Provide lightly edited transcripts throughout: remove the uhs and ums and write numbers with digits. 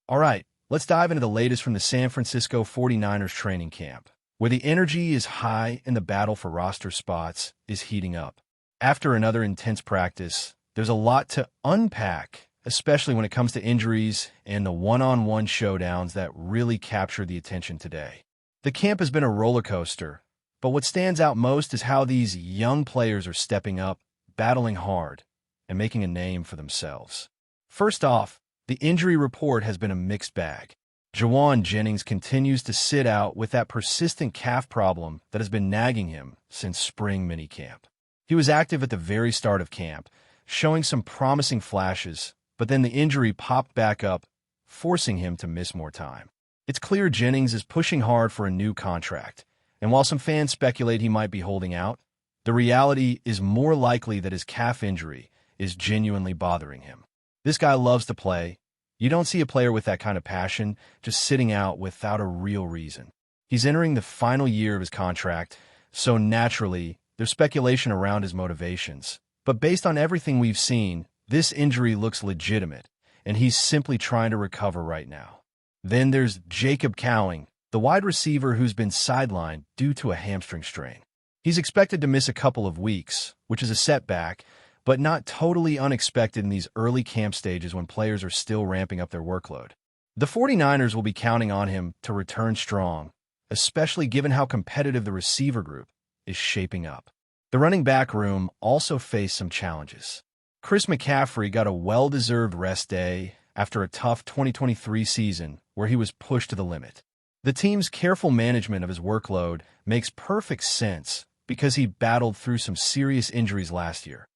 All right, let's dive into the latest from the San Francisco 49ers training camp, where the energy is high and the battle for roster spots is heating up. After another intense practice, there's a lot to unpack, especially when it comes to injuries and the one-on-one showdowns that really captured the attention today. The camp has been a roller coaster, but what stands out most is how these young players are stepping up, battling hard, and making a name for themselves. First off, the injury report has been a mixed bag. Jauan Jennings continues to sit out with that persistent calf problem that has been nagging him since spring minicamp. He was active at the very start of camp, showing some promising flashes, but then the injury popped back up, forcing him to miss more time. It's clear Jennings is pushing hard for a new contract, and while some fans speculate he might be holding out, the reality is more likely that his calf injury is genuinely bothering him. This guy loves to play. You don't see a player with that kind of passion just sitting out without a real reason. He's entering the final year of his contract, so naturally, there's speculation around his motivations. But based on everything we've seen, this injury looks legitimate, and he's simply trying to recover right now. Then there's Jacob Cowing, the wide receiver who's been sidelined due to a hamstring strain. He's expected to miss a couple of weeks, which is a setback, but not totally unexpected in these early camp stages when players are still ramping up their workload. The 49ers will be counting on him to return strong, especially given how competitive the receiver group is shaping up. The running back room also faced some challenges. Chris McCaffrey got a well-deserved rest day after a tough 2023 season where he was pushed to the limit. The team's careful management of his workload makes perfect sense because he battled through some serious injuries last year.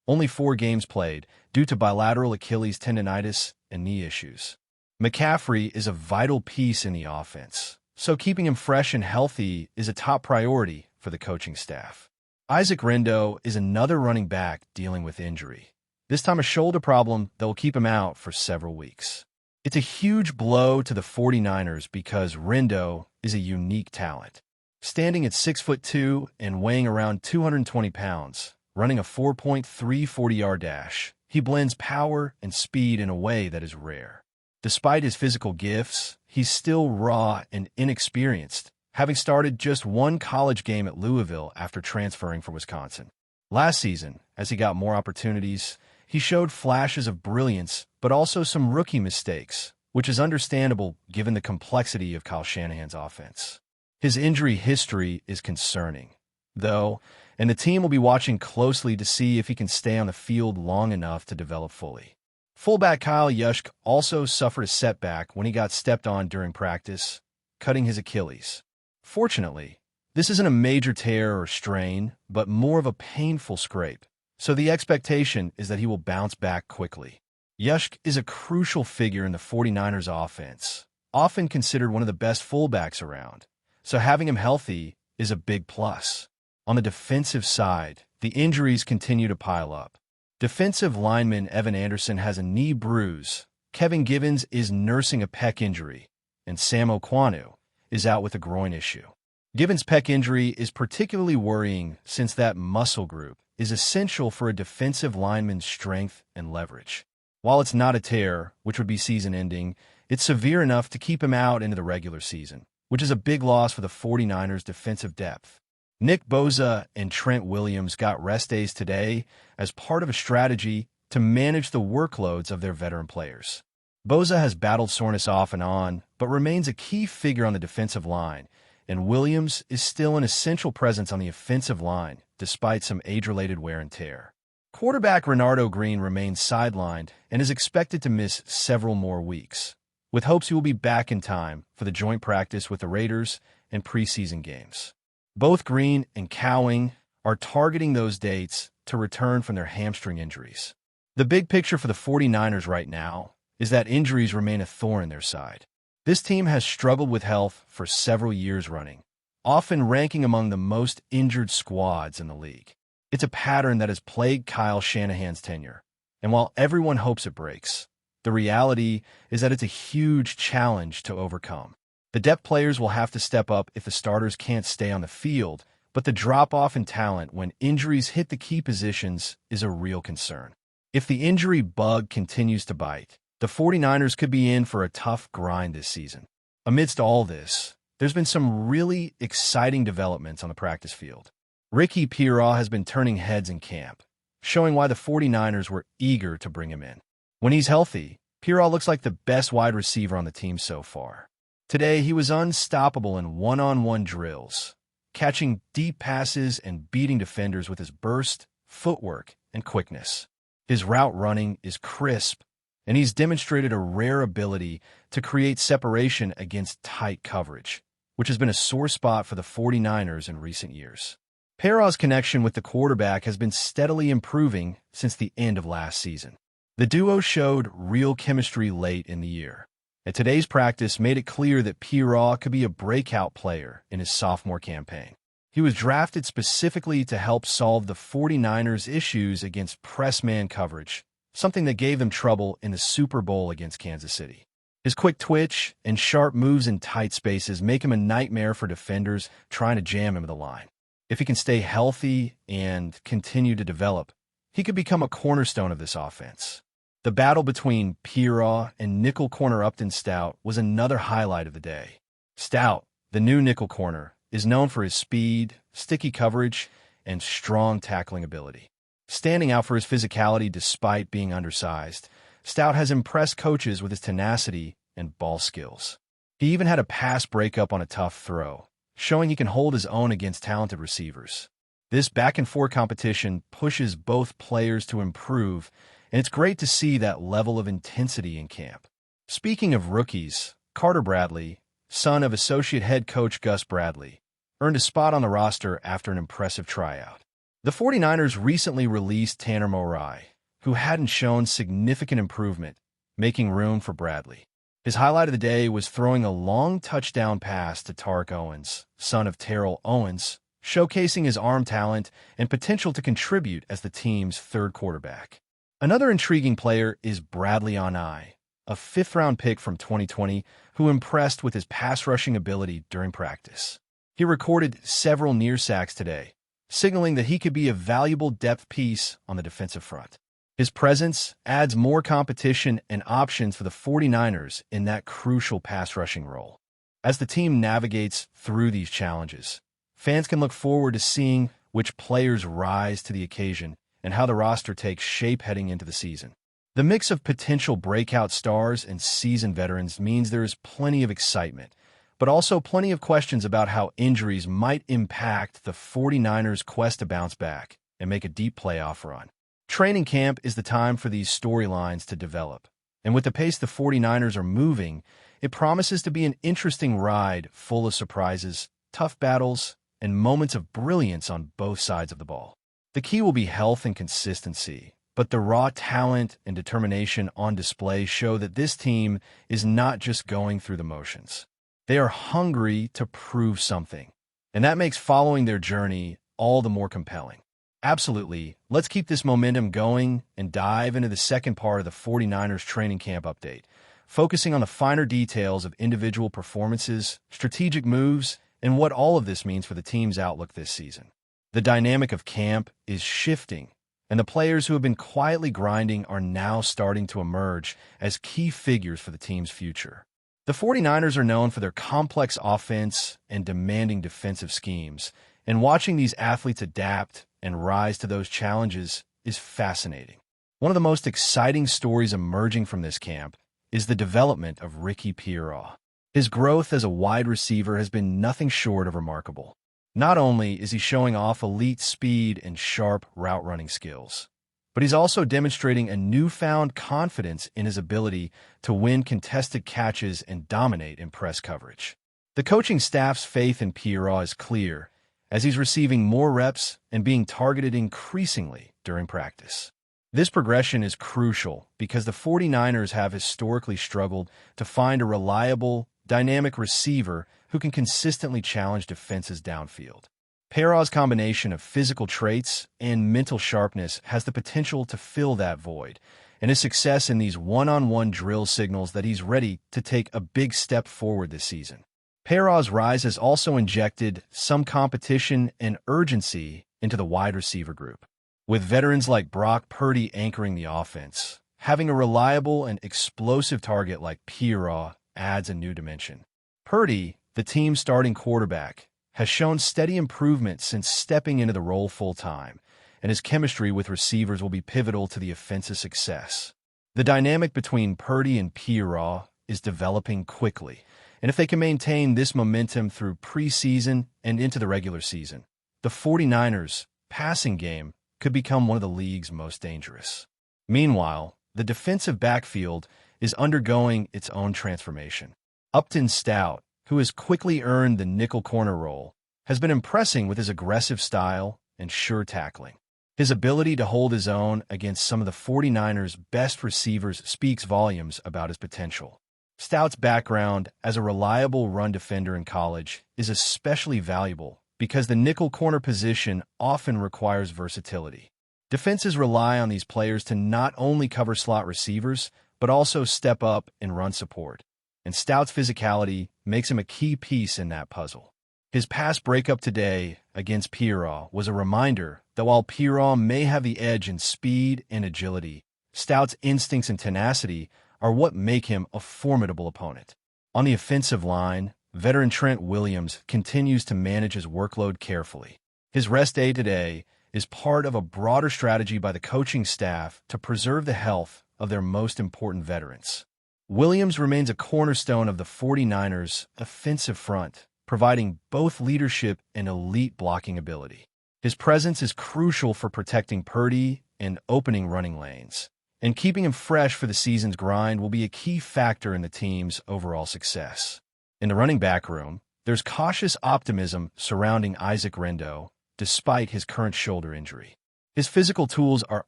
Only 4 games played due to bilateral Achilles tendonitis and knee issues. McCaffrey is a vital piece in the offense, so keeping him fresh and healthy is a top priority for the coaching staff. Isaac Rendo is another running back dealing with injury, this time a shoulder problem that will keep him out for several weeks. It's a huge blow to the 49ers because Rendo is a unique talent. Standing at 6'2" and weighing around 220 pounds, running a 4.3 40-yard dash, he blends power and speed in a way that is rare. Despite his physical gifts, he's still raw and inexperienced, having started just one college game at Louisville after transferring from Wisconsin. Last season, as he got more opportunities, he showed flashes of brilliance, but also some rookie mistakes, which is understandable given the complexity of Kyle Shanahan's offense. His injury history is concerning, though, and the team will be watching closely to see if he can stay on the field long enough to develop fully. Fullback Kyle Juszczyk also suffered a setback when he got stepped on during practice, cutting his Achilles. Fortunately, this isn't a major tear or strain, but more of a painful scrape, so the expectation is that he will bounce back quickly. Juszczyk is a crucial figure in the 49ers offense, often considered one of the best fullbacks around, so having him healthy is a big plus. On the defensive side, the injuries continue to pile up. Defensive lineman Evan Anderson has a knee bruise, Kevin Givens is nursing a pec injury, and Sam Okwanu is out with a groin issue. Givens' pec injury is particularly worrying since that muscle group is essential for a defensive lineman's strength and leverage. While it's not a tear, which would be season-ending, it's severe enough to keep him out into the regular season, which is a big loss for the 49ers' defensive depth. Nick Bosa and Trent Williams got rest days today as part of a strategy to manage the workloads of their veteran players. Bosa has battled soreness off and on, but remains a key figure on the defensive line, and Williams is still an essential presence on the offensive line, despite some age-related wear and tear. Quarterback Renardo Green remains sidelined and is expected to miss several more weeks, with hopes he will be back in time for the joint practice with the Raiders and preseason games. Both Green and Cowing are targeting those dates to return from their hamstring injuries. The big picture for the 49ers right now is that injuries remain a thorn in their side. This team has struggled with health for several years running, often ranking among the most injured squads in the league. It's a pattern that has plagued Kyle Shanahan's tenure, and while everyone hopes it breaks, the reality is that it's a huge challenge to overcome. The depth players will have to step up if the starters can't stay on the field, but the drop-off in talent when injuries hit the key positions is a real concern. If the injury bug continues to bite, The 49ers could be in for a tough grind this season. Amidst all this, there's been some really exciting developments on the practice field. Ricky Pearoy has been turning heads in camp, showing why the 49ers were eager to bring him in. When he's healthy, Pearoy looks like the best wide receiver on the team so far. Today, he was unstoppable in one-on-one drills, catching deep passes and beating defenders with his burst, footwork, and quickness. His route running is crisp, and he's demonstrated a rare ability to create separation against tight coverage, which has been a sore spot for the 49ers in recent years. Pearoy's connection with the quarterback has been steadily improving since the end of last season. The duo showed real chemistry late in the year, and today's practice made it clear that Pearoy could be a breakout player in his sophomore campaign. He was drafted specifically to help solve the 49ers' issues against press-man coverage, something that gave them trouble in the Super Bowl against Kansas City. His quick twitch and sharp moves in tight spaces make him a nightmare for defenders trying to jam him at the line. If he can stay healthy and continue to develop, he could become a cornerstone of this offense. The battle between Pearoy and nickel corner Upton Stout was another highlight of the day. Stout, the new nickel corner, is known for his speed, sticky coverage, and strong tackling ability. Standing out for his physicality despite being undersized, Stout has impressed coaches with his tenacity and ball skills. He even had a pass breakup on a tough throw, showing he can hold his own against talented receivers. This back-and-forth competition pushes both players to improve, and it's great to see that level of intensity in camp. Speaking of rookies, Carter Bradley, son of associate head coach Gus Bradley, earned a spot on the roster after an impressive tryout. The 49ers recently released Tanner Morai, who hadn't shown significant improvement, making room for Bradley. His highlight of the day was throwing a long touchdown pass to Tarek Owens, son of Terrell Owens, showcasing his arm talent and potential to contribute as the team's third quarterback. Another intriguing player is Bradley Onai, a fifth-round pick from 2020 who impressed with his pass-rushing ability during practice. He recorded several near sacks today, signaling that he could be a valuable depth piece on the defensive front. His presence adds more competition and options for the 49ers in that crucial pass-rushing role. As the team navigates through these challenges, fans can look forward to seeing which players rise to the occasion and how the roster takes shape heading into the season. The mix of potential breakout stars and seasoned veterans means there is plenty of excitement, but also plenty of questions about how injuries might impact the 49ers' quest to bounce back and make a deep playoff run. Training camp is the time for these storylines to develop, and with the pace the 49ers are moving, it promises to be an interesting ride full of surprises, tough battles, and moments of brilliance on both sides of the ball. The key will be health and consistency, but the raw talent and determination on display show that this team is not just going through the motions. They are hungry to prove something, and that makes following their journey all the more compelling. Absolutely. Let's keep this momentum going and dive into the second part of the 49ers training camp update, focusing on the finer details of individual performances, strategic moves, and what all of this means for the team's outlook this season. The dynamic of camp is shifting, and the players who have been quietly grinding are now starting to emerge as key figures for the team's future. The 49ers are known for their complex offense and demanding defensive schemes, and watching these athletes adapt and rise to those challenges is fascinating. One of the most exciting stories emerging from this camp is the development of Ricky Pearoy. His growth as a wide receiver has been nothing short of remarkable. Not only is he showing off elite speed and sharp route-running skills, but he's also demonstrating a newfound confidence in his ability to win contested catches and dominate in press coverage. The coaching staff's faith in Pearoy is clear, as he's receiving more reps and being targeted increasingly during practice. This progression is crucial because the 49ers have historically struggled to find a reliable, dynamic receiver who can consistently challenge defenses downfield. Pearoy's combination of physical traits and mental sharpness has the potential to fill that void, and his success in these one-on-one drill signals that he's ready to take a big step forward this season. Pearoy's rise has also injected some competition and urgency into the wide receiver group. With veterans like Brock Purdy anchoring the offense, having a reliable and explosive target like P-Raw adds a new dimension. Purdy, the team's starting quarterback, has shown steady improvement since stepping into the role full-time, and his chemistry with receivers will be pivotal to the offensive success. The dynamic between Purdy and P-Raw is developing quickly, and if they can maintain this momentum through preseason and into the regular season, the 49ers' passing game could become one of the league's most dangerous. Meanwhile, the defensive backfield is undergoing its own transformation. Upton Stout, who has quickly earned the nickel corner role, has been impressing with his aggressive style and sure tackling. His ability to hold his own against some of the 49ers' best receivers speaks volumes about his potential. Stout's background as a reliable run defender in college is especially valuable because the nickel corner position often requires versatility. Defenses rely on these players to not only cover slot receivers, but also step up and run support. And Stout's physicality makes him a key piece in that puzzle. His pass breakup today against P-Raw was a reminder that while P-Raw may have the edge in speed and agility, Stout's instincts and tenacity are what make him a formidable opponent. On the offensive line, veteran Trent Williams continues to manage his workload carefully. His rest day today is part of a broader strategy by the coaching staff to preserve the health of their most important veterans. Williams remains a cornerstone of the 49ers' offensive front, providing both leadership and elite blocking ability. His presence is crucial for protecting Purdy and opening running lanes, and keeping him fresh for the season's grind will be a key factor in the team's overall success. In the running back room, there's cautious optimism surrounding Isaac Rendo, despite his current shoulder injury. His physical tools are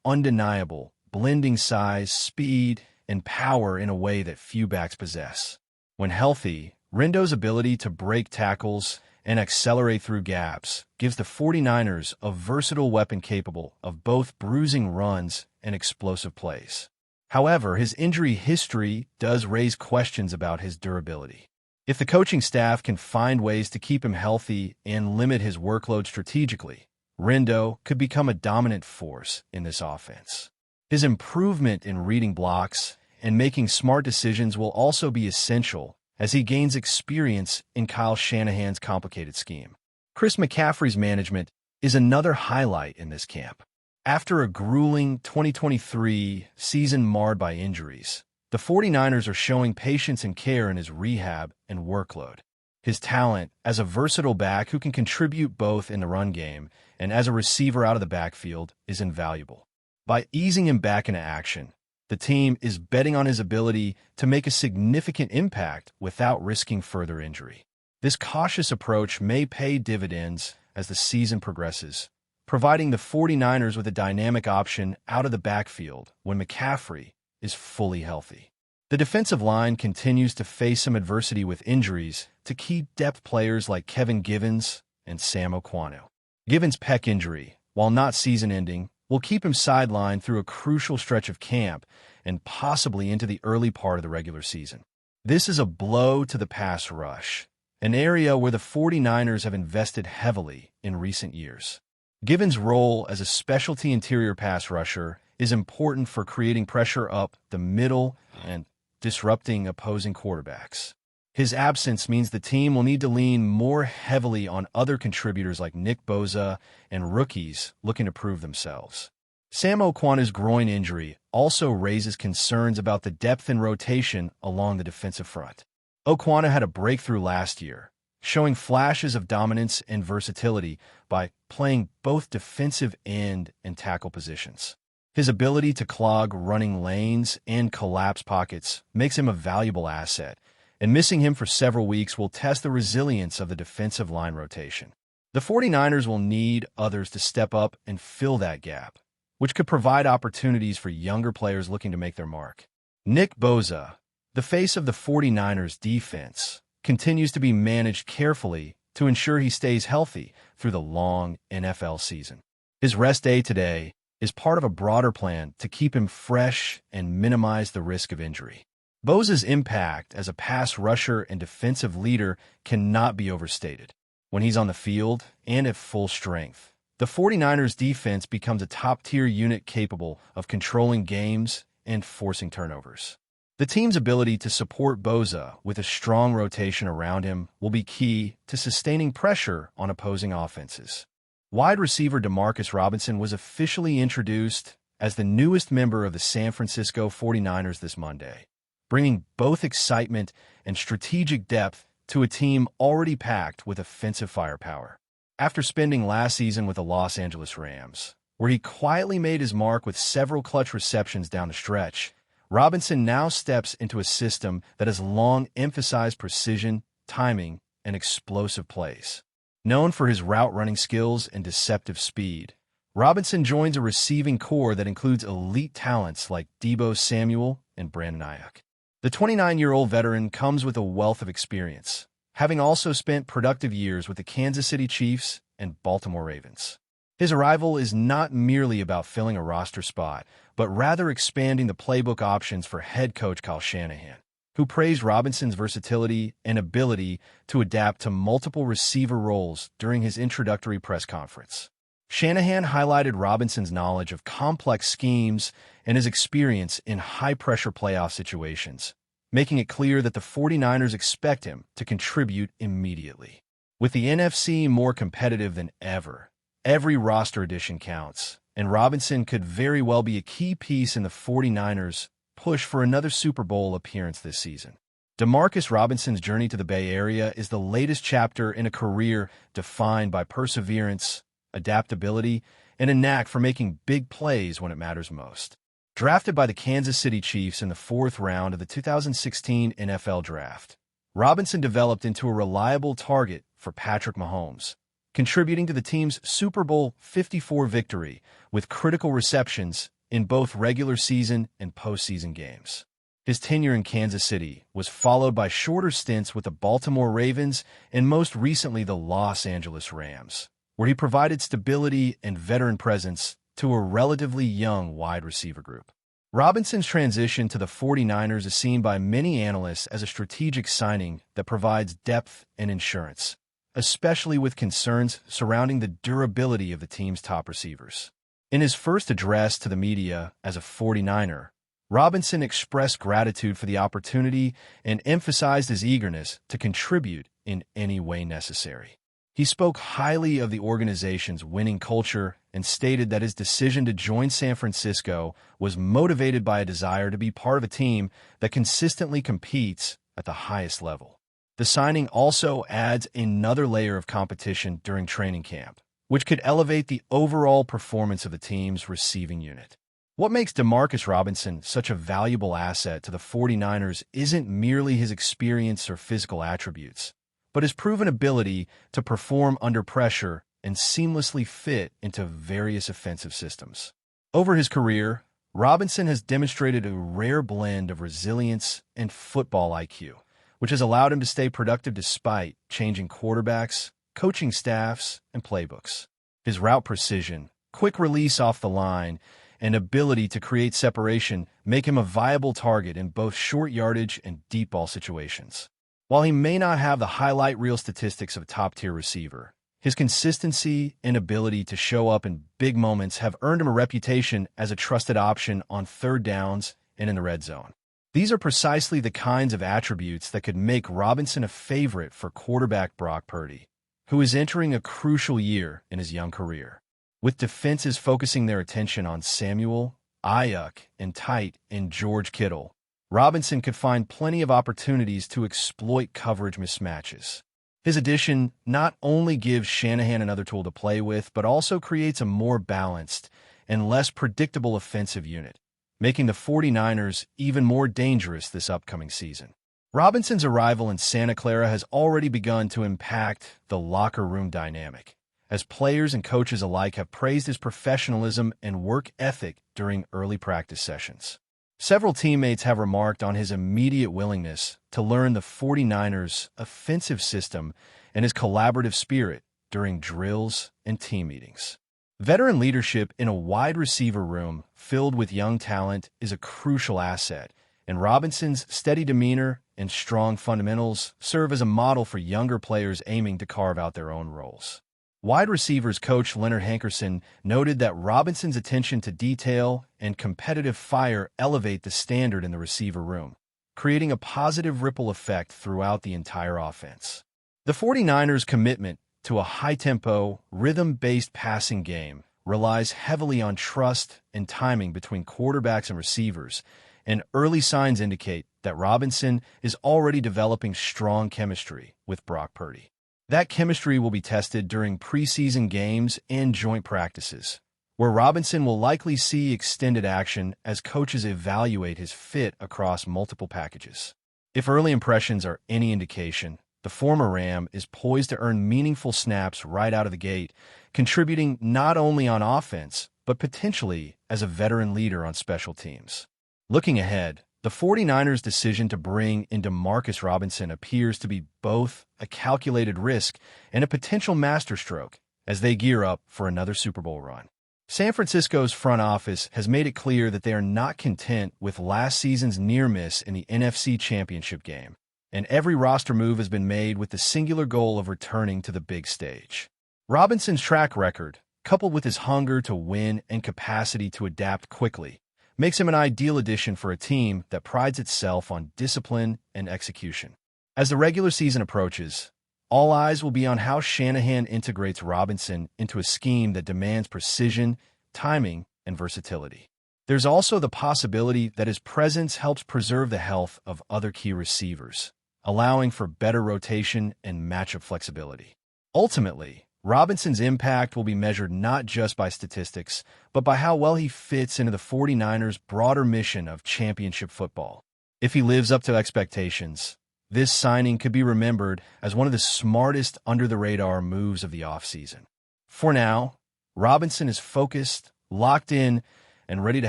undeniable, blending size, speed, and power in a way that few backs possess. When healthy, Rendo's ability to break tackles and accelerate through gaps gives the 49ers a versatile weapon capable of both bruising runs and explosive plays. However, his injury history does raise questions about his durability. If the coaching staff can find ways to keep him healthy and limit his workload strategically, Rendo could become a dominant force in this offense. His improvement in reading blocks and making smart decisions will also be essential as he gains experience in Kyle Shanahan's complicated scheme. Chris McCaffrey's management is another highlight in this camp. After a grueling 2023 season marred by injuries, the 49ers are showing patience and care in his rehab and workload. His talent as a versatile back who can contribute both in the run game and as a receiver out of the backfield is invaluable. By easing him back into action, the team is betting on his ability to make a significant impact without risking further injury. This cautious approach may pay dividends as the season progresses, providing the 49ers with a dynamic option out of the backfield when McCaffrey is fully healthy. The defensive line continues to face some adversity with injuries to key depth players like Kevin Givens and Sam Okwano. Givens' pec injury, while not season-ending, will keep him sidelined through a crucial stretch of camp and possibly into the early part of the regular season. This is a blow to the pass rush, an area where the 49ers have invested heavily in recent years. Givens' role as a specialty interior pass rusher is important for creating pressure up the middle and disrupting opposing quarterbacks. His absence means the team will need to lean more heavily on other contributors like Nick Bosa and rookies looking to prove themselves. Sam Okwano's groin injury also raises concerns about the depth and rotation along the defensive front. Okwano had a breakthrough last year, showing flashes of dominance and versatility by playing both defensive end and tackle positions. His ability to clog running lanes and collapse pockets makes him a valuable asset, and missing him for several weeks will test the resilience of the defensive line rotation. The 49ers will need others to step up and fill that gap, which could provide opportunities for younger players looking to make their mark. Nick Bosa, the face of the 49ers defense, continues to be managed carefully to ensure he stays healthy through the long NFL season. His rest day today is part of a broader plan to keep him fresh and minimize the risk of injury. Bosa's impact as a pass rusher and defensive leader cannot be overstated. When he's on the field and at full strength, the 49ers defense becomes a top-tier unit capable of controlling games and forcing turnovers. The team's ability to support Boza with a strong rotation around him will be key to sustaining pressure on opposing offenses. Wide receiver DeMarcus Robinson was officially introduced as the newest member of the San Francisco 49ers this Monday, bringing both excitement and strategic depth to a team already packed with offensive firepower. After spending last season with the Los Angeles Rams, where he quietly made his mark with several clutch receptions down the stretch, Robinson now steps into a system that has long emphasized precision, timing, and explosive plays. Known for his route-running skills and deceptive speed, Robinson joins a receiving core that includes elite talents like Deebo Samuel and Brandon Ayuk. The 29-year-old veteran comes with a wealth of experience, having also spent productive years with the Kansas City Chiefs and Baltimore Ravens. His arrival is not merely about filling a roster spot, but rather expanding the playbook options for head coach Kyle Shanahan, who praised Robinson's versatility and ability to adapt to multiple receiver roles during his introductory press conference. Shanahan highlighted Robinson's knowledge of complex schemes and his experience in high-pressure playoff situations, making it clear that the 49ers expect him to contribute immediately. With the NFC more competitive than ever, every roster addition counts, and Robinson could very well be a key piece in the 49ers' push for another Super Bowl appearance this season. DeMarcus Robinson's journey to the Bay Area is the latest chapter in a career defined by perseverance, adaptability, and a knack for making big plays when it matters most. Drafted by the Kansas City Chiefs in the 4th round of the 2016 NFL Draft, Robinson developed into a reliable target for Patrick Mahomes, contributing to the team's Super Bowl 54 victory with critical receptions in both regular season and postseason games. His tenure in Kansas City was followed by shorter stints with the Baltimore Ravens and most recently the Los Angeles Rams, where he provided stability and veteran presence to a relatively young wide receiver group. Robinson's transition to the 49ers is seen by many analysts as a strategic signing that provides depth and insurance, especially with concerns surrounding the durability of the team's top receivers. In his first address to the media as a 49er, Robinson expressed gratitude for the opportunity and emphasized his eagerness to contribute in any way necessary. He spoke highly of the organization's winning culture and stated that his decision to join San Francisco was motivated by a desire to be part of a team that consistently competes at the highest level. The signing also adds another layer of competition during training camp, which could elevate the overall performance of the team's receiving unit. What makes DeMarcus Robinson such a valuable asset to the 49ers isn't merely his experience or physical attributes, but his proven ability to perform under pressure and seamlessly fit into various offensive systems. Over his career, Robinson has demonstrated a rare blend of resilience and football IQ, which has allowed him to stay productive despite changing quarterbacks, coaching staffs, and playbooks. His route precision, quick release off the line, and ability to create separation make him a viable target in both short yardage and deep ball situations. While he may not have the highlight reel statistics of a top-tier receiver, his consistency and ability to show up in big moments have earned him a reputation as a trusted option on third downs and in the red zone. These are precisely the kinds of attributes that could make Robinson a favorite for quarterback Brock Purdy, who is entering a crucial year in his young career. With defenses focusing their attention on Samuel, Ayuk, and Tight and George Kittle, Robinson could find plenty of opportunities to exploit coverage mismatches. His addition not only gives Shanahan another tool to play with, but also creates a more balanced and less predictable offensive unit, making the 49ers even more dangerous this upcoming season. Robinson's arrival in Santa Clara has already begun to impact the locker room dynamic, as players and coaches alike have praised his professionalism and work ethic during early practice sessions. Several teammates have remarked on his immediate willingness to learn the 49ers' offensive system and his collaborative spirit during drills and team meetings. Veteran leadership in a wide receiver room filled with young talent is a crucial asset, and Robinson's steady demeanor and strong fundamentals serve as a model for younger players aiming to carve out their own roles. Wide receivers coach Leonard Hankerson noted that Robinson's attention to detail and competitive fire elevate the standard in the receiver room, creating a positive ripple effect throughout the entire offense. The 49ers' commitment to a high-tempo, rhythm-based passing game relies heavily on trust and timing between quarterbacks and receivers, and early signs indicate that Robinson is already developing strong chemistry with Brock Purdy. That chemistry will be tested during preseason games and joint practices, where Robinson will likely see extended action as coaches evaluate his fit across multiple packages. If early impressions are any indication, the former Ram is poised to earn meaningful snaps right out of the gate, contributing not only on offense, but potentially as a veteran leader on special teams. Looking ahead, the 49ers' decision to bring in DEMARCUS Robinson appears to be both a calculated risk and a potential masterstroke as they gear up for another Super Bowl run. San Francisco's front office has made it clear that they are not content with last season's near miss in the NFC Championship game, and every roster move has been made with the singular goal of returning to the big stage. Robinson's track record, coupled with his hunger to win and capacity to adapt quickly, makes him an ideal addition for a team that prides itself on discipline and execution. As the regular season approaches, all eyes will be on how Shanahan integrates Robinson into a scheme that demands precision, timing, and versatility. There's also the possibility that his presence helps preserve the health of other key receivers, allowing for better rotation and matchup flexibility. Ultimately, Robinson's impact will be measured not just by statistics, but by how well he fits into the 49ers' broader mission of championship football. If he lives up to expectations, this signing could be remembered as one of the smartest under-the-radar moves of the offseason. For now, Robinson is focused, locked in, and ready to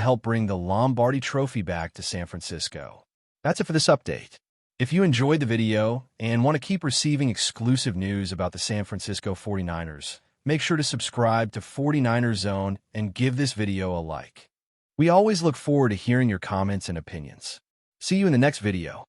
help bring the Lombardi Trophy back to San Francisco. That's it for this update. If you enjoyed the video and want to keep receiving exclusive news about the San Francisco 49ers, make sure to subscribe to 49ers Zone and give this video a like. We always look forward to hearing your comments and opinions. See you in the next video.